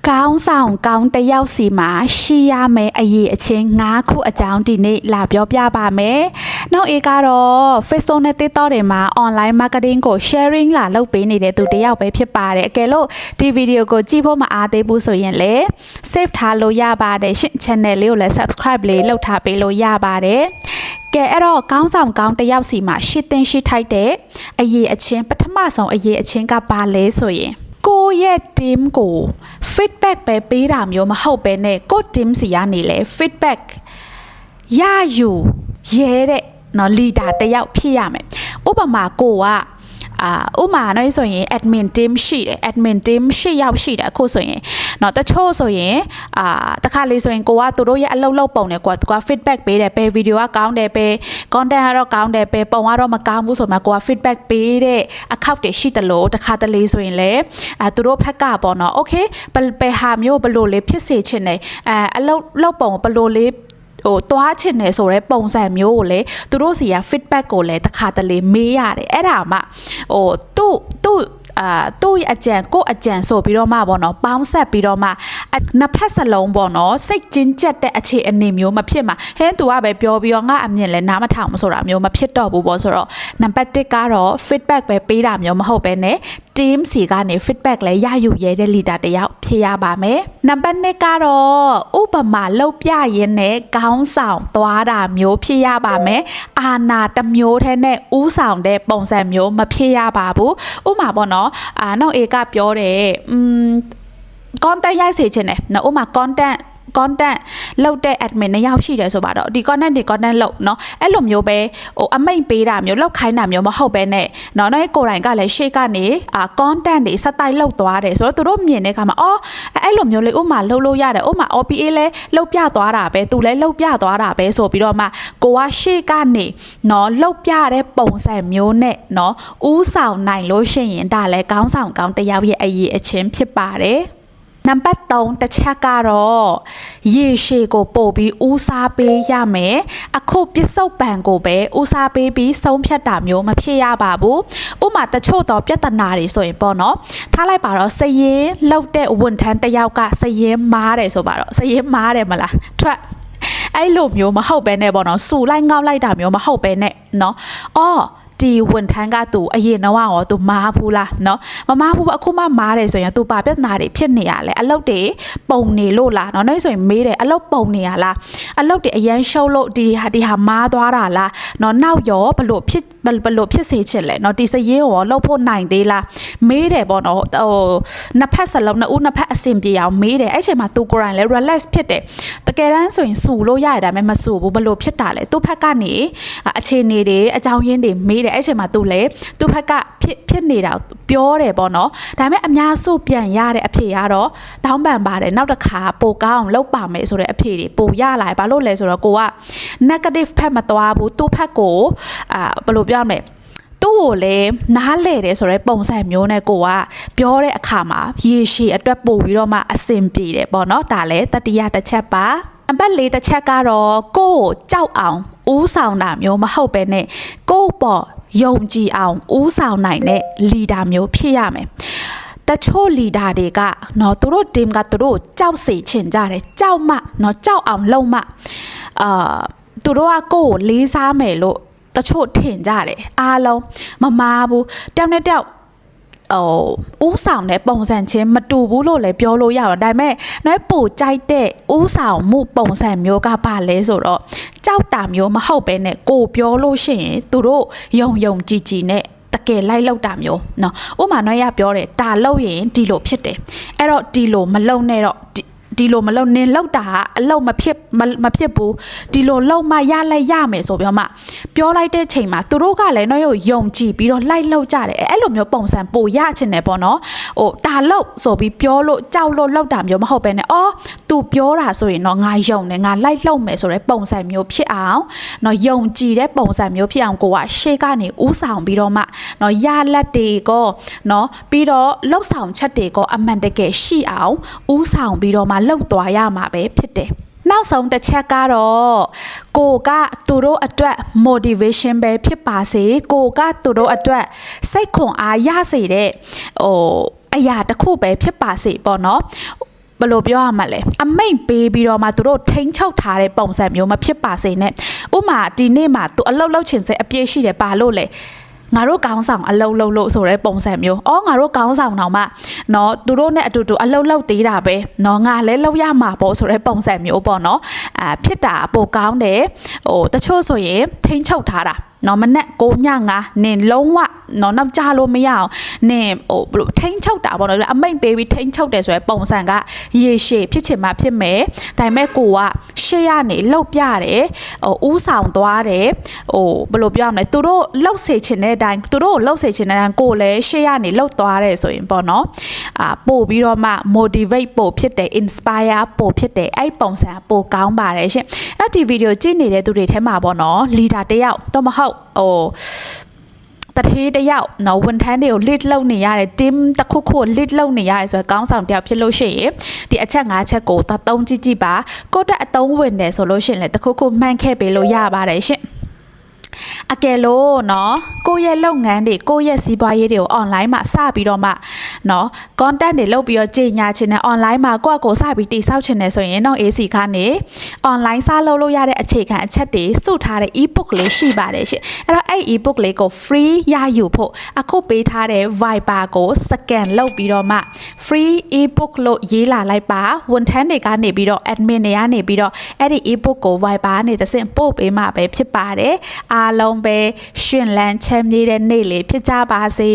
ကောင်းဆောင်ကောင်းတစ်ယောက်စီမှာရှိရမယ်အရေးအချင်း9ခုအကြောင်းဒီနေ့လာပြောပြပါမယ်။နောက်အေကတော့ Facebook နဲ့ TikTok တွေမှာ online marketing ကို sharing လာလုပ်ပေးနေတဲ့သူတစ်ယောက်ပဲဖြစ်ပါတယ်။အကယ်လို့ဒီဗီဒီယိုကိုကြည့်ဖို့မအားသေးဘူးဆိုရင်လည်း save ထားလို့ရပါတယ်ရှင် channel လေးကိုလည်း subscribe လေးလုပ်ထားပေးလို့ရပါတယ်။ကဲအဲ့တော့ကောင်းဆောင်ကောင်းတစ်ယောက်စီမှာရှိတင်ရှိထိုက်တဲ့အရေးအချင်းပထမဆုံးအရေးအချင်းကဘာလဲဆိုရင်ကိုရဲ့ team ကို feedback ပဲပေးတာမျိုးမဟုတ်ပဲနဲ့ကို team စီကနေလဲ feedback ရယူရဲတဲ့နော် leader တယောက်ဖြစ်ရမယ်ဥပမာကိုကဥမာနော်ဆိုရင် admin team ရှိတယ် admin team 8ယောက်ရှိတယ်အခုဆိုရင်နော်တချို့ဆိုရင်တခါလေးဆိုရင်ကိုကသူတို့ရဲ့အလုပ်လုပ်ပုံနဲ့ကိုက feedback ပေးတယ်ပဲ video ကကောင်းတယ်ပဲ content ကတော့ကောင်းတယ်ပဲပုံကတော့မကောင်းဘူးဆိုမှကိုက feedback ပေးတဲ့အခောက်တွေရှိတယ်လို့တခါတလေဆိုရင်လေသူတို့ဖက်ကပေါ့နော် okay ဘယ်ဟာမျိုးဘလို့လေးဖြစ်စေချင်တယ်အလုပ်ပုံဘလို့လေးသွားချင်တယ်ဆိုတဲ့ပုံစံမျိုးကိုလေသူတို့စီက feedback ကိုလည်းတစ်ခါတလေမေးရတယ်အဲ့ဒါမှသူ့အကြံကိုအကြံဆိုပြီးတော့မှပေါ့နော်ပေါင်းဆက်ပြီးတော့မှနှစ်ဖက်စလုံးပေါ့နော်စိတ်ကျဉ်ကျက်တဲ့အခြေအနေမျိုးမဖြစ်မှာဟင်းသူကပဲပြောပြီးတော့ငါအမြင်လဲနားမထောင်မဆိုတာမျိုးမဖြစ်တော့ဘူးပေါ့ဆိုတော့နံပါတ်1ကတော့ feedback ပဲပေးတာမျိုးမဟုတ်ပဲနဲ့ team စီကနေ feedback လဲရယူရဲတဲ့ leader တယောက်ဖြစ်ရပါမယ်နံပါတ်2ကတော့ဥပမာလောက်ပြရင်းနဲ့ခေါင်းဆောင်သွားတာမျိုးဖြစ်ရပါမယ်အာနာတစ်မျိုးထဲနဲ့ဥဆောင်တဲ့ပုံစံမျိုးမဖြစ်ရပါဘူးဥပမာပေါ့နော်နောက်အေကပြောတယ်content ရိုက်စေချင်တယ်နော်ဥပမာ content လောက်တဲ့ admin နှစ်ယောက်ရှိတယ်ဆိုပါတော့ဒီ content လောက်နော်အဲ့လိုမျိုးပဲအမိန့်ပေးတာမျိုးလောက်ခိုင်းတာမျိုးမဟုတ်ပဲနဲ့နော်ကိုယ်တိုင်ကလည်းရှေ့ကနေ content တွေစတိုက်လောက်သွားတယ်ဆိုတော့သူတို့မြင်တဲ့အခါမှာအဲ့လိုမျိုးလေးဥမာလှုပ်လို့ရတယ်ဥမာ OPA လဲလှုပ်ပြသွားတာပဲသူလဲလှုပ်ပြသွားတာပဲဆိုပြီးတော့မှကိုကရှေ့ကနေနော်လှုပ်ပြတဲ့ပုံစံမျိုးနဲ့နော်ဥဆောင်နိုင်လို့ရှိရင်ဒါလည်းကောင်းဆောင်ကောင်းတစ်ယောက်ရဲ့အရေးအချင်းဖြစ်ပါတယ်နံပါတ်3တစ်ချက်ကတော့ရေရှည်ကိုပို့ပြီးဦးစားပေးရမယ်အခုပစ္စုပန်ကိုပဲဦးစားပေးပြီးဆုံးဖြတ်တာမျိုးမဖြစ်ရပါဘူးဥပမာတချို့တော့ပြဿနာတွေဆိုရင်ပေါ့နော်ထားလိုက်ပါတော့စရင်လောက်တဲ့ဝန်ထမ်းတစ်ယောက်ကစရင်မားတယ်ဆိုပါတော့စရင်မားတယ်မလားထွက်အဲ့လိုမျိုးမဟုတ်ပဲနဲ့ပေါ့နော်စူလိုက်ငေါက်လိုက်တာမျိုးမဟုတ်ပဲနဲ့နော်ဒီဝန်ထမ်းကသူအရင်တော့ရောသူမားဘူးလားเนาะမမားဘူးအခုမှမားတယ်ဆိုရင်သူပါပြဿနာတွေဖြစ်နေရလဲအလုပ်တွေပုံနေလို့လားเนาะဆိုရင်မေးတယ်အလုပ်ပုံနေရလားအလုပ်တွေအရန်ရှုပ်လို့ဒီဟာမားသွားတာလားเนาะနောက်ရောဘလို့ဖြစ်စေချင်လဲเนาะဒီစရေးရောလှုပ်ဖို့နိုင်သေးလားမေးတယ်ပေါ့เนาะနှစ်ဖက်စလုံးနှစ်ဖက်အဆင်ပြေအောင်မေးတယ်အဲ့ချိန်မှာသူကိုယ်တိုင်လဲ relax ဖြစ်တယ်တကယ်တမ်းဆိုရင်စူလို့ရတယ်ဒါပေမဲ့မစူဘူးဘလို့ဖြစ်တာလဲသူ့ဖက်ကနေအခြေအနေတွေအကြောင်းရင်းတွေမေးတယ်အဲ့ချိန်မှာသူ့ဖက်ကဖြစ်နေတာပြောတယ်ပေါ့နော်ဒါပေမဲ့အများစုပြန်ရတဲ့အဖြေကတော့တောင်းပန်ပါတယ်နောက်တစ်ခါပိုကောင်းလုပ်ပါမယ်ဆိုတဲ့အဖြေတွေပိုရလာဘာလို့လဲဆိုတော့ကိုက negative ဖက်မသွားဘူးသူ့ဖက်ကိုဘယ်လိုပြောမလဲသူ့ကိုလည်းနားလဲတယ်ဆိုတဲ့ပုံစံမျိုးနဲ့ကိုကပြောတဲ့အခါမှာရေရှည်အတွက်ပို့ပြီးတော့မှအဆင်ပြေတယ်ပေါ့နော်ဒါလည်းတတိယတစ်ချက်ပါနံပါတ်4တစ်ချက်ကတော့ကိုယ့်ကိုကြောက်အောင်ဦးဆောင်တာမျိုးမဟုတ်ပဲနဲ့ကိုယ့်ပေါ်ယုံကြည်အောင်ဦးဆောင်နိုင်တဲ့ leader မျိုးဖြစ်ရမယ်တချို့ leader တွေကနော်သူတို့ team ကသူတို့ကြောက်စေချင်ကြတယ်ကြောက်မှနော်ကြောက်အောင်လုပ်မှသူတို့ကကိုယ့်ကိုလေးစားမယ်လို့တချို့ထင်ကြတယ်အားလုံးမမားဘူးတယောက်နဲ့တယောက်ဦးဆောင်တဲ့ပုံစံချင်းမတူဘူးလို့လည်းပြောလို့ရပါတယ်ဒါပေမဲ့နော်ပိုကြိုက်တဲ့ဦးဆောင်မှုပုံစံမျိုးကဘာလဲဆိုတော့ကြောက်တာမျိုးမဟုတ်ပဲနဲ့ကိုပြောလို့ရှိရင်သူတို့ယုံကြည်နဲ့တကယ်လိုက်လောက်တာမျိုးနော်ဥမာနော်ရပြောတယ်ဒါလောက်ရင်ဒီလိုဖြစ်တယ်အဲ့တော့ဒီလိုမလုံနဲ့တော့ဒီလိုမလုံနင်လောက်တာအလောက်မဖြစ်ဘူးဒီလိုလောက်မှရလိုက်ရမယ်ဆိုပြီးမှပြောလိုက်တဲ့ချိန်မှာသူတို့ကလည်းတော့ယုံကြည်ပြီးတော့လိုက်လောက်ကြတယ်အဲ့လိုမျိုးပုံစံပိုရချင်တယ်ပေါ့နော်ဒါလောက်ဆိုပြီးပြောလို့ကြောက်လို့လောက်တာမျိုးမဟုတ်ပဲနဲ့သူပြောတာဆိုရင်တော့ငါယုံတယ်ငါလိုက်လောက်မယ်ဆိုတဲ့ပုံစံမျိုးဖြစ်အောင်နော်ယုံကြည်တဲ့ပုံစံမျိုးဖြစ်အောင်ကိုကရှေ့ကနေဥဆောင်ပြီးတော့မှနော်ရလက်တွေကိုနော်ပြီးတော့လောက်ဆောင်ချက်တွေကိုအမှန်တကယ်ရှိအောင်ဥဆောင်ပြီးတော့မှလောက်သွားရမှာပဲဖြစ်တယ်နောက်ဆုံးတစ်ချက်ကတော့ကိုကသူတို့အတွက် motivation ပဲဖြစ်ပါစေကိုကသူတို့အတွက်စိတ်ခွန်အားရစေတဲ့အရာတစ်ခုပဲဖြစ်ပါစေပေါ့နော် ဘယ်လိုပြောရမှာလဲအမိတ်ပေးပြီးတော့မှသူတို့ထိန်းချုပ်ထားတဲ့ပုံစံမျိုးမဖြစ်ပါစေနဲ့ဥမာဒီနေ့မှာသူအလောက်လောက်ချင်စေအပြည့်ရှိတယ်ပါလို့လေငါတို့ကောင်းဆောင်အလုံးလုံးလို့ဆိုတဲ့ပုံစံမျိုးငါတို့ကောင်းဆောင်တော့မှနော်သူတို့နဲ့အတူတူအလုံးလုံးသေးတာပဲနော်ငါလည်းလောက်ရမှာပေါ့ဆိုတဲ့ပုံစံမျိုးပေါ့နော်ဖြစ်တာပိုကောင်းတယ်တချို့ဆိုရင်ထိန်းချုပ်ထားတာနော်မနဲ့ကိုညငါနင်လုံးဝနော်နောက်ကြလို့မရအောင်နင်ဘလို့ထိန်းချုပ်တာပေါ့နော်အမိတ်ပေးပြီးထိန်းချုပ်တယ်ဆိုရဲပုံစံကရေရှည်ဖြစ်ချင်မှဖြစ်မယ်ဒါပေမဲ့ကိုကရှေ့ရနေလှုပ်ပြတယ်ဥဆောင်သွားတယ်ဘလို့ပြောရမလဲသူတို့လှုပ်စေချင်တဲ့အတိုင်းသူတို့လှုပ်စေချင်တဲ့အတိုင်းကိုလည်းရှေ့ရနေလှုပ်သွားတယ်ဆိုရင်ပေါ့နော်ပို့ပြီးတော့မှ motivate ပို့ဖြစ်တယ် inspire ပို့ဖြစ်တယ်အဲ့ပုံစံပို့ကောင်းပါတယ်ရှင်အဲ့ဒီဗီဒီယိုကြည့်နေတဲ့သူတွေထဲမှာပေါ့နော် leader တယောက်တော့မဟုတ်တထေးတယောက်နော်ဝန်ထမ်းတွေကို lead လုပ်နေရတယ် team တစ်ခုခု lead လုပ်နေရတယ်ဆိုတော့ကောင်းဆောင်တယောက်ဖြစ်လို့ရှိရင်ဒီအချက်၅ချက်ကိုသုံးကြည့်ပါကိုယ့်တက်အသုံးဝင်တယ်ဆိုလို့ရှိရင်လည်းတစ်ခုခုမှန်းခဲ့ပေးလို့ရပါတယ်ရှင်အကယ်လို့နော်ကိုယ့်ရဲ့လုပ်ငန်းတွေကိုယ့်ရဲ့စီးပွားရေးတွေကို online မှာစပြီးတော့မှနော် content တွေလုပ်ပြီးတော့ကြေညာချင်တယ် online မှာကိုယ့်ကိုစပြီးတိစောက်ချင်တယ်ဆိုရင်တော့ AC ခါနေ online စလုပ်လို့ရတဲ့အခြေခံအချက်တွေစုထားတဲ့ ebook လေးရှိပါတယ်ရှင်အဲ့တော့အဲ့ ebook လေးကို free ရယူဖို့အခုပေးထားတဲ့ Viber ကို scan လုပ်ပြီးတော့မှ free ebook လို့ရေးလာလိုက်ပါဝန်ထမ်းတွေကနေပြီးတော့ admin တွေကနေပြီးတော့အဲ့ဒီ ebook ကို Viber ကနေတစ်ဆင့်ပို့ပေးမှာပဲဖြစ်ပါတယ်အားလုံးပဲရှင်လန်းချမ်းမြေ့တဲ့နေ့လေးဖြစ်ကြပါစေ